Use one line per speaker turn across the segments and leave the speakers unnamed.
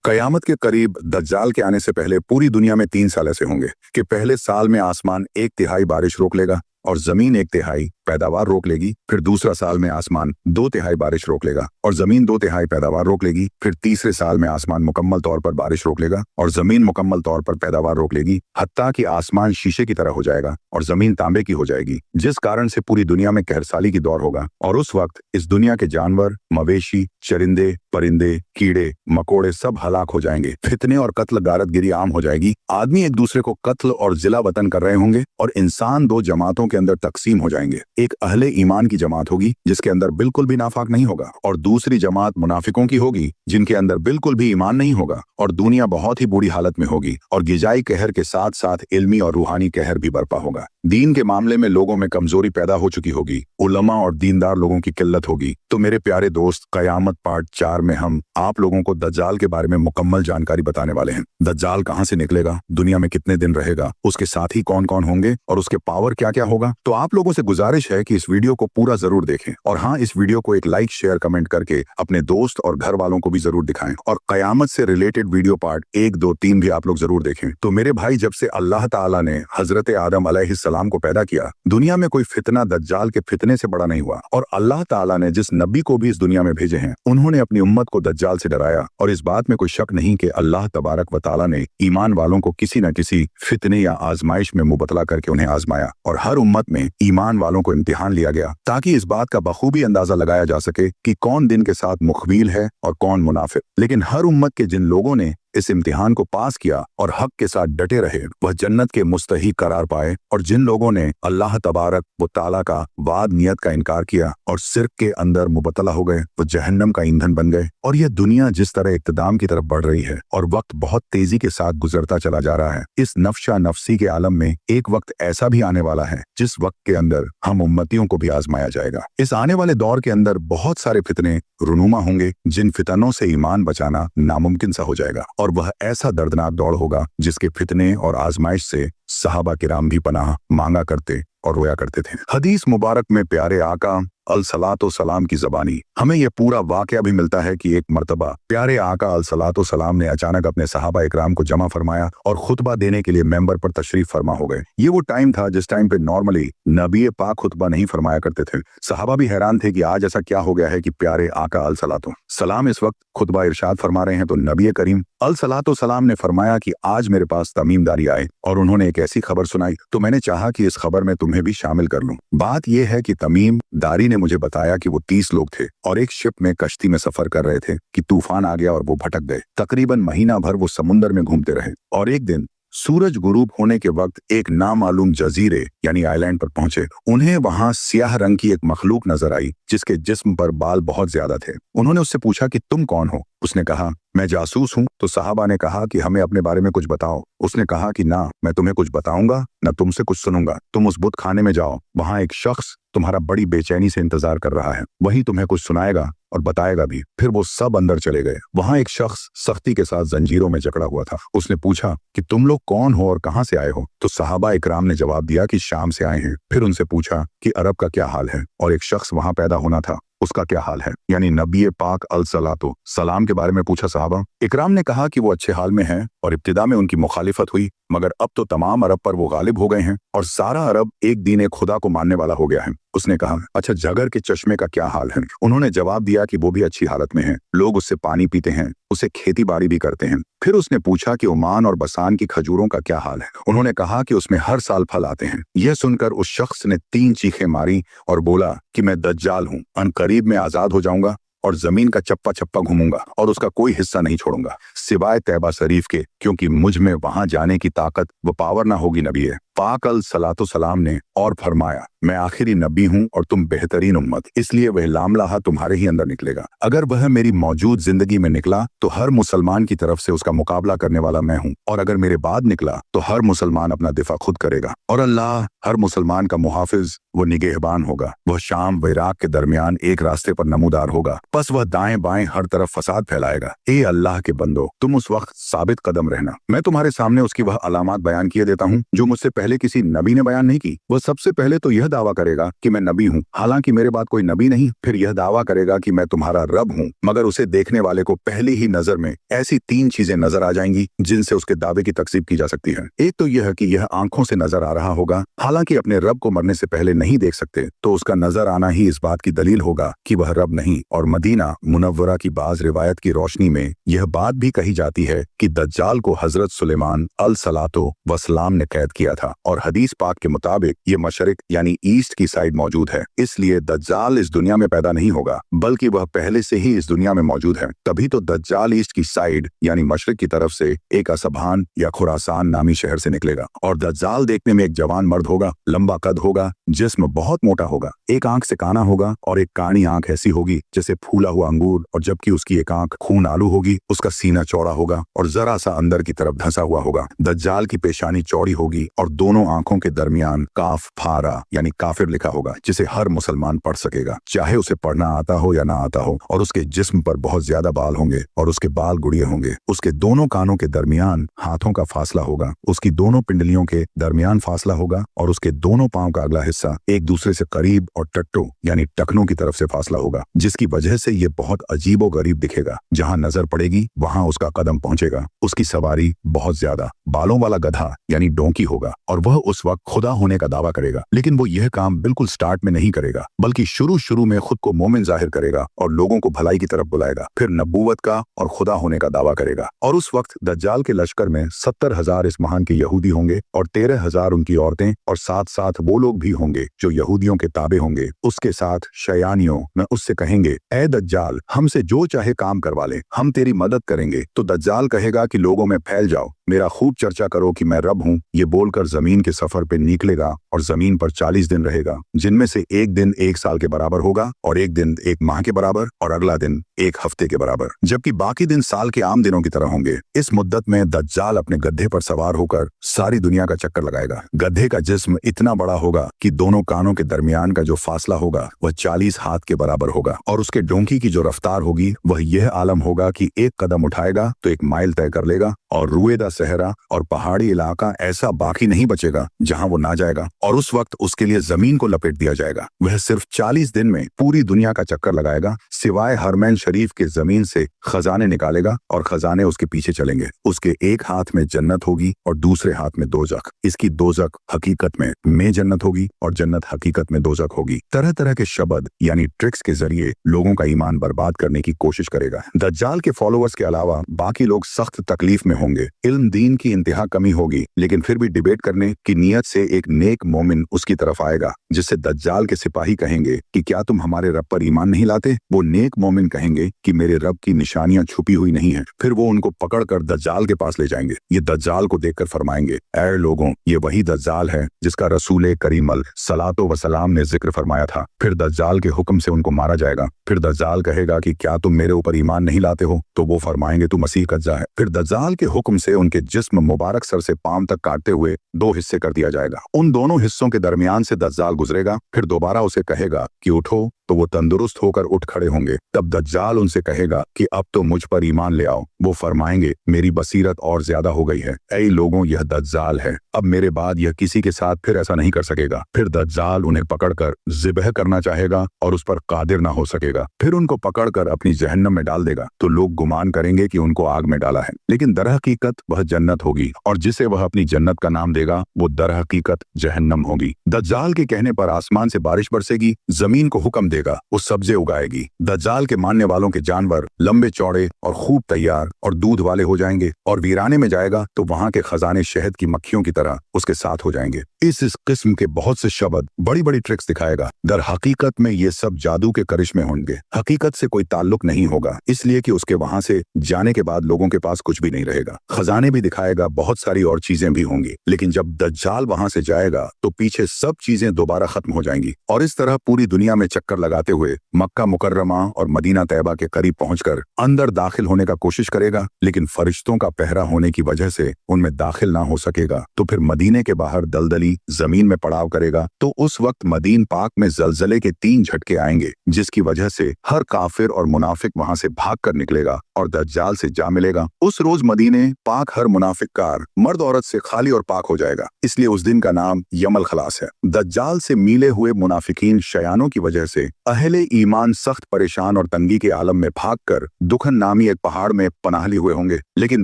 कयामत के करीब दज्जाल के आने से पहले पूरी दुनिया में 3 साल ऐसे होंगे कि पहले साल में आसमान 1/3 बारिश रोक लेगा और जमीन 1/3 पैदावार रोक लेगी। फिर दूसरा साल में आसमान 2/3 बारिश रोक लेगा और जमीन 2/3 पैदावार रोक लेगी। फिर तीसरे साल में आसमान मुकम्मल तौर पर बारिश रोक लेगा और जमीन मुकम्मल तौर पर पैदावार रोक लेगी, हत्ता कि आसमान शीशे की तरह हो जाएगा और जमीन तांबे की हो जाएगी, जिस कारण से पूरी दुनिया में कहरसाली की दौर होगा। और उस वक्त इस दुनिया के जानवर, मवेशी, चरिंदे, परिंदे, कीड़े मकोड़े सब हलाक हो जाएंगे। फितने और कत्ल गारतगिरी आम हो जाएगी। आदमी एक दूसरे को कत्ल और जिला वतन कर रहे होंगे और इंसान 2 जमातों के अंदर तकसीम हो जाएंगे। एक अहले ईमान की जमात होगी जिसके अंदर बिल्कुल भी नाफाक नहीं होगा और दूसरी जमात मुनाफिकों की होगी जिनके अंदर बिल्कुल भी ईमान नहीं होगा। और दुनिया बहुत ही बुरी हालत में होगी और गिजाई कहर के साथ साथ इल्मी और रूहानी कहर भी बरपा होगा। दीन के मामले में लोगों में कमजोरी पैदा हो चुकी होगी, उलमा और दीनदार लोगों की किल्लत होगी। तो मेरे प्यारे दोस्त, कयामत पार्ट 4 में हम आप लोगों को दज्जाल के बारे में मुकम्मल जानकारी बताने वाले हैं। दज्जाल कहां से निकलेगा, दुनिया में कितने दिन रहेगा, उसके साथी कौन कौन होंगे और उसके पावर क्या क्या होगा। तो आप लोगों से गुजारिश है कि इस वीडियो को पूरा जरूर देखें और हाँ, इस वीडियो को एक लाइक, शेयर, कमेंट करके अपने दोस्त और घर वालों को भी जरूर दिखाएं और कयामत से रिलेटेड वीडियो पार्ट 1, 2, 3 भी आप लोग जरूर देखें। तो मेरे भाई, जब से अल्लाह ताला ने हजरत आदम अलैहिस्सलाम को पैदा किया, दुनिया में कोई फितना दज्जाल के फितने से बड़ा नहीं हुआ। और अल्लाह ताला ने जिस नबी को भी इस दुनिया में भेजे हैं, उन्होंने अपनी उम्मत को दज्जाल से डराया। और इस बात में कोई शक नहीं कि अल्लाह तबारक व ताला ने ईमान वालों को किसी न किसी फितने या आजमाइश में मुबतला करके उन्हें आजमाया। और हर उम्मत में ईमान वालों को इम्तिहान लिया गया ताकि इस बात का बखूबी अंदाजा लगाया जा सके कि कौन दिन के साथ मुखबिल है और कौन मुनाफिक। लेकिन हर उम्मत के जिन लोगों ने इस इम्तिहान को पास किया और हक के साथ डटे रहे, वह जन्नत के मुस्तहिक करार पाए। और जिन लोगों ने अल्लाह तबारक व ताला का वाद नियत का इनकार किया और सिर्क के अंदर मुबतला हो गए, वह जहन्नम का ईंधन बन गए। और यह दुनिया जिस तरह इक्तदाम की तरफ बढ़ रही है और वक्त बहुत तेजी के साथ गुजरता चला जा रहा है, इस नफ्शा नफसी के आलम में एक वक्त ऐसा भी आने वाला है जिस वक्त के अंदर हम उम्मतियों को भी आजमाया जाएगा। इस आने वाले दौर के अंदर बहुत सारे फितने रुनुमा होंगे जिन फितनों से ईमान बचाना नामुमकिन सा हो जाएगा। और वह ऐसा दर्दनाक दौर होगा जिसके फितने और आजमाइश से सहाबा किराम भी पनाह मांगा करते और रोया करते थे। हदीस मुबारक में प्यारे आका अलसलातो सलाम की ज़बानी हमें यह पूरा वाकया भी मिलता है कि एक मर्तबा प्यारे आका अलसलातो सलाम ने अचानक अपने सहाबा इकराम को जमा फरमाया और खुतबा देने के लिए मेंबर पर तशरीफ फरमा हो गए। ये वो टाइम था जिस टाइम पे नॉर्मली नबी पाक खुतबा नहीं फरमाया करते थे। सहाबा भी हैरान थे कि आज ऐसा क्या हो गया है कि प्यारे आका अलसलातो सलाम इस वक्त खुतबा इरशाद फरमा रहे हैं। तो नबी करीम अलसलातो सलाम ने फरमाया कि आज मेरे पास तमीमदारी आए और उन्होंने एक ऐसी खबर सुनाई, तो मैंने चाहा कि इस खबर में तुम्हें भी शामिल कर लूं। बात यह है कि तमीमदारी ने मुझे बताया कि वो 30 लोग थे और एक शिप में कश्ती में सफर कर रहे थे कि तूफान आ गया और वो भटक गए। तकरीबन महीना भर वो समुंदर में घूमते रहे और एक दिन सूरज गुरूब होने के वक्त एक नामालूम जजीरे यानी आइलैंड पर पहुंचे। उन्हें वहां स्याह रंग की एक मखलूक नजर आई जिसके जिस्म पर बाल बहुत ज्यादा थे। उन्होंने उससे पूछा कि तुम कौन हो? उसने कहा, मैं जासूस हूं। तो साहबा ने कहा कि हमें अपने बारे में कुछ बताओ। उसने कहा कि ना, मैं तुम्हें कुछ बताऊंगा ना तुमसे कुछ सुनूंगा। तुम उस बुत खाने में जाओ, वहां एक शख्स तुम्हारा बड़ी बेचैनी से इंतजार कर रहा है, वही तुम्हें कुछ सुनाएगा और बताएगा भी। फिर वो सब अंदर चले गए। वहां एक शख्स सख्ती के साथ जंजीरों में जकड़ा हुआ था। उसने पूछा कि तुम लोग कौन हो और कहां से आए हो? तो सहाबा इकराम ने जवाब दिया कि शाम से आए हैं। फिर उनसे पूछा कि अरब का क्या हाल है और एक शख्स वहां पैदा होना था, उसका क्या हाल है? यानी नबी पाक अलसलातो सलाम के बारे में पूछा सहाबा। इकराम ने कहा कि वो अच्छे हाल में हैं और इब्तिदा में उनकी मुखालिफत हुई, मगर अब तो तमाम अरब पर वो गालिब हो गए हैं और सारा अरब एक दीन खुदा को मानने वाला हो गया है। उसने कहा, अच्छा जगर के चश्मे का क्या हाल है? उन्होंने जवाब दिया कि वो भी अच्छी हालत में है, लोग उससे पानी पीते हैं, उसे खेती बाड़ी भी करते हैं। फिर उसने पूछा कि ओमान और बसान की खजूरों का क्या हाल है? उन्होंने कहा कि उसमें हर साल फल आते हैं। यह सुनकर उस शख्स ने 3 चीखें मारी और बोला कि मैं दज्जाल हूँ, अनकरीब में आजाद हो जाऊंगा और जमीन का चप्पा चप्पा घूमूंगा और उसका कोई हिस्सा नहीं छोड़ूंगा सिवाय तैबा शरीफ के, क्योंकि मुझ में वहां जाने की ताकत व पावर ना होगी। नबी पाक अलसलातो सलाम ने और फरमाया, मैं आखिरी नबी हूं और तुम बेहतरीन उम्मत, इसलिए वह लामलाहा तुम्हारे ही अंदर निकलेगा। अगर वह मेरी मौजूद जिंदगी में निकला तो हर मुसलमान की तरफ से उसका मुकाबला करने वाला मैं हूं, और अगर मेरे बाद निकला तो हर मुसलमान अपना दिफा खुद करेगा और अल्लाह हर मुसलमान का मुहाफिज वो निगहबान होगा। वह शाम व इराक के दरमियान एक रास्ते पर नमूदार होगा, बस वह दाएं बाएं हर तरफ फसाद फैलाएगा। ए अल्लाह के बंदो, तुम उस वक्त साबित कदम रहना। मैं तुम्हारे सामने उसकी वह अलामात बयान किए देता हूँ जो मुझसे पहले किसी नबी ने बयान नहीं की। वह सबसे पहले तो यह दावा करेगा कि मैं नबी हूँ, हालांकि मेरे बाद कोई नबी नहीं। फिर यह दावा करेगा कि मैं तुम्हारा रब हूँ, मगर उसे देखने वाले को पहली ही नजर में ऐसी 3 चीजें नजर आ जाएंगी जिनसे उसके दावे की तकसीब की जा सकती है। एक तो यह कि यह आंखों से नजर आ रहा होगा, हालांकि अपने रब को मरने से पहले नहीं देख सकते, तो उसका नजर आना ही इस बात की दलील होगा कि वह रब नहीं। और मदीना मुनव्वरा की बाज रिवायत की रोशनी में यह बात भी कही जाती है कि दज्जाल को हजरत सुलेमान अलसलातो वसलाम ने कैद किया था, और हदीस पाक के मुताबिक ये मशरिक यानी ईस्ट की साइड मौजूद है। इसलिए दज्जाल इस दुनिया में पैदा नहीं होगा, बल्कि वह पहले से ही इस दुनिया में मौजूद है। तभी तो दज्जाल ईस्ट की साइड यानी मशरिक की तरफ से एक असबान या खुरासान नामी शहर से निकलेगा। और दज्जाल देखने में एक जवान मर्द होगा, लंबा कद होगा, जिस्म बहुत मोटा होगा, एक आंख से काना होगा और एक कानी आंख ऐसी होगी जैसे फूला हुआ अंगूर, और जबकि उसकी एक आंख खून आलू होगी। उसका सीना चौड़ा होगा और जरा सा अंदर की तरफ धंसा हुआ होगा। दज्जाल की पेशानी चौड़ी होगी और दोनों आंखों के दरमियान काफ फारा यानी काफिर लिखा होगा, जिसे हर मुसलमान पढ़ सकेगा, चाहे उसे पढ़ना आता हो या ना आता हो। और उसके जिस्म पर बहुत ज्यादा बाल होंगे और उसके बाल गुड़िए होंगे। उसके दोनों कानों के दरमियान हाथों का फासला होगा, उसकी दोनों पिंडलियों के दरमियान फासला होगा, और उसके दोनों पांव का अगला हिस्सा एक दूसरे से करीब और टट्टों यानी टखनों की तरफ से फासला होगा, जिसकी वजह से ये बहुत अजीबो गरीब दिखेगा। जहां नजर पड़ेगी वहां उसका कदम पहुंचेगा। उसकी सवारी बहुत ज्यादा बालों वाला गधा यानी डोंकी होगा, और वह उस वक्त खुदा होने का दावा करेगा। लेकिन वो यह काम बिल्कुल स्टार्ट में नहीं करेगा, बल्कि शुरू में खुद को मोमिन जाहिर करेगा और लोगों को भलाई की तरफ बुलाएगा, फिर नबूवत का और खुदा होने का दावा करेगा। और उस वक्त दज्जाल के लश्कर में 70,000 इस्महान के यहूदी होंगे और 13,000 उनकी औरतें, और साथ साथ वो लोग भी होंगे जो यहूदियों के ताबे होंगे। उसके साथ शयानियों में उससे कहेंगे, ए दज्जाल, हमसे जो चाहे काम करवा ले, हम तेरी मदद करेंगे। तो दज्जाल कहेगा कि लोगों में फैल जाओ, मेरा खूब चर्चा करो कि मैं रब हूँ। ये बोलकर जमीन के सफर पे निकलेगा और जमीन पर 40 दिन रहेगा, जिनमें से एक दिन 1 साल के बराबर होगा, और एक दिन 1 माह के बराबर, और अगला दिन 1 हफ्ते के बराबर, जबकि बाकी दिन साल के आम दिनों की तरह होंगे। इस मुद्दत में दज्जाल अपने गधे पर सवार होकर सारी दुनिया का चक्कर लगाएगा। गधे का जिस्म इतना बड़ा होगा कि दोनों कानों के दरमियान का जो फासला होगा वह 40 हाथ के बराबर होगा, और उसके डोंकी की जो रफ्तार होगी वह यह आलम होगा कि एक कदम उठाएगा तो 1 माइल तय कर लेगा, और रुएदा सहरा और पहाड़ी इलाका ऐसा बाकी नहीं बचेगा जहां वो ना जाएगा, और उस वक्त उसके लिए जमीन को लपेट दिया जाएगा। वह सिर्फ 40 दिन में पूरी दुनिया का चक्कर लगाएगा, सिवाय हरमैन शरीफ के जमीन से खजाने निकालेगा, और खजाने उसके पीछे चलेंगे। उसके एक हाथ में जन्नत होगी और दूसरे हाथ में दोजख। इसकी दोजख हकीकत में जन्नत होगी और जन्नत हकीकत में दोजख होगी। तरह तरह के शब्द यानी ट्रिक्स के जरिए लोगों का ईमान बर्बाद करने की कोशिश करेगा। दज्जाल के फॉलोअर्स के अलावा बाकी लोग सख्त तकलीफ में होंगे। इल्म दीन की इंतहा कमी होगी, लेकिन फिर भी डिबेट करने की नीयत से एक नेक मोमिन उसकी तरफ आएगा, जिससे दज्जाल के सिपाही कहेंगे कि क्या तुम हमारे रब पर ईमान नहीं लाते? वो नेक मोमिन कहेंगे कि मेरे रब की निशानियां छुपी हुई नहीं है। फिर वो उनको पकड़कर दज्जाल के पास ले जाएंगे। ये दज्जाल को देखकर फरमाएंगे, ऐ लोगों, ये वही दज्जाल है जिसका रसूल करीम सलातो वसलाम ने जिक्र फरमाया था। फिर दज्जाल के हुक्म से उनको मारा जाएगा। फिर दज्जाल कहेगा कि क्या तुम मेरे ऊपर ईमान नहीं लाते हो? तो वो फरमाएंगे तू मसीह कज्जा है। फिर दज्जाल के हुक्म से उनके जिस्म मुबारक सर से पांव तक काटते हुए 2 हिस्से कर दिया जाएगा। उन दोनों हिस्सों के दरमियान से दज्जाल गुजरेगा। फिर दोबारा उसे कहेगा कि उठो, तो वो तंदुरुस्त होकर उठ खड़े होंगे। तब दज्जाल उनसे कहेगा कि अब तो मुझ पर ईमान ले आओ। वो फरमाएंगे, मेरी बसीरत और ज्यादा हो गई है। ऐ लोगों, यह दज्जाल है, अब मेरे बाद यह किसी के साथ फिर ऐसा नहीं कर सकेगा। फिर दज्जाल उन्हें पकड़कर ज़िबह करना चाहेगा और उस पर कादिर ना हो सकेगा। फिर उनको पकड़कर अपनी जहन्नम में डाल देगा, तो लोग गुमान करेंगे कि उनको आग में डाला है, लेकिन दरहकीकत वह जन्नत होगी, और जिसे वह अपनी जन्नत का नाम देगा वो दरहकीकत जहन्नम होगी। दज्जाल के कहने पर आसमान से बारिश बरसेगी, जमीन को हुक्म देगा, वो सब्जे उगाएगी। दज्जाल के मानने वालों के जानवर लंबे चौड़े और खूब तैयार और दूध वाले हो जाएंगे, और वीराने में जाएगा तो वहां के खजाने शहद की मक्खियों की तरह उसके साथ हो जाएंगे। इस किस्म के बहुत से शब्द, बड़ी बड़ी ट्रिक्स दिखाएगा। दर हकीकत में ये सब जादू के करिश्मे होंगे, हकीकत से कोई ताल्लुक नहीं होगा, इसलिए कि उसके वहां से जाने के बाद लोगों के पास कुछ भी नहीं रहेगा। खजाने भी दिखाएगा, बहुत सारी और चीजें भी होंगी, लेकिन जब दज्जाल वहां से जाएगा तो पीछे सब चीजें दोबारा खत्म हो जाएंगी। और इस तरह पूरी दुनिया में चक्कर लगाते हुए मक्का मुकर्रमा और मदीना तैयबा के करीब पहुंचकर अंदर दाखिल होने का कोशिश करेगा, लेकिन फरिश्तों का पहरा होने की वजह से उनमें दाखिल ना हो सकेगा। तो फिर मदीने के बाहर दलदली जमीन में पड़ाव करेगा। तो उस वक्त मदीन पाक में जलजले के 3 झटके आएंगे, जिसकी वजह से हर काफिर और मुनाफिक वहां से भाग कर निकलेगा और दज्जाल से जा मिलेगा। उस रोज मदीने पाक हर हर मुनाफिककार मर्द औरत से खाली और पाक हो जाएगा। इसलिए उस दिन का नाम यमल खलास है। दज्जाल से मिले हुए मुनाफिकीन शयानों की वजह से अहले ईमान सख्त परेशान और तंगी के आलम में भागकर दुखन नामी एक पहाड़ में पनाह लिए हुए होंगे, लेकिन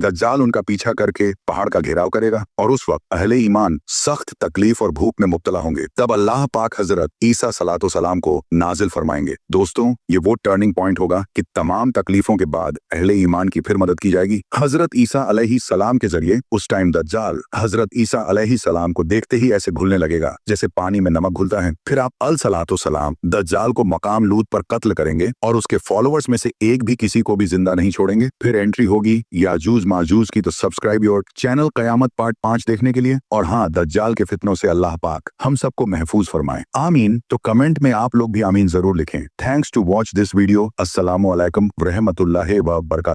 दज्जाल उनका पीछा करके पहाड़ का घेराव करेगा और उस वक्त अहले ईमान सख्त तकलीफ और भूख में मुब्तला होंगे। तब अल्लाह पाक हजरत ईसा सलातो सलाम को नाजिल फरमाएंगे। दोस्तों, ये वो टर्निंग पॉइंट होगा कि तमाम तकलीफों के बाद अहले ईमान की फिर मदद की जाएगी। हजरत ईसा अलैहि सलाम के जरिए उस टाइम दज्जाल हजरत ईसा अलैहि सलाम को देखते ही ऐसे घुलने लगेगा जैसे पानी में नमक घुलता है। फिर आप अल सलातो सलाम दज्जाल को मकाम लूत पर कत्ल करेंगे और उसके फॉलोअर्स में से एक भी किसी को भी जिंदा नहीं छोड़ेंगे। फिर एंट्री होगी याजूज माजूज की। तो subscribe your channel Qayamat part 5 देखने के लिए। और हाँ, दज्जाल के फितनों से अल्लाह पाक हम सबको महफूज फरमाए। आमीन। तो कमेंट में आप लोग भी आमीन जरूर लिखें। Thanks to watch this video. अस्सलामु अलैकुम व रहमतुल्लाहि व बरकातहू।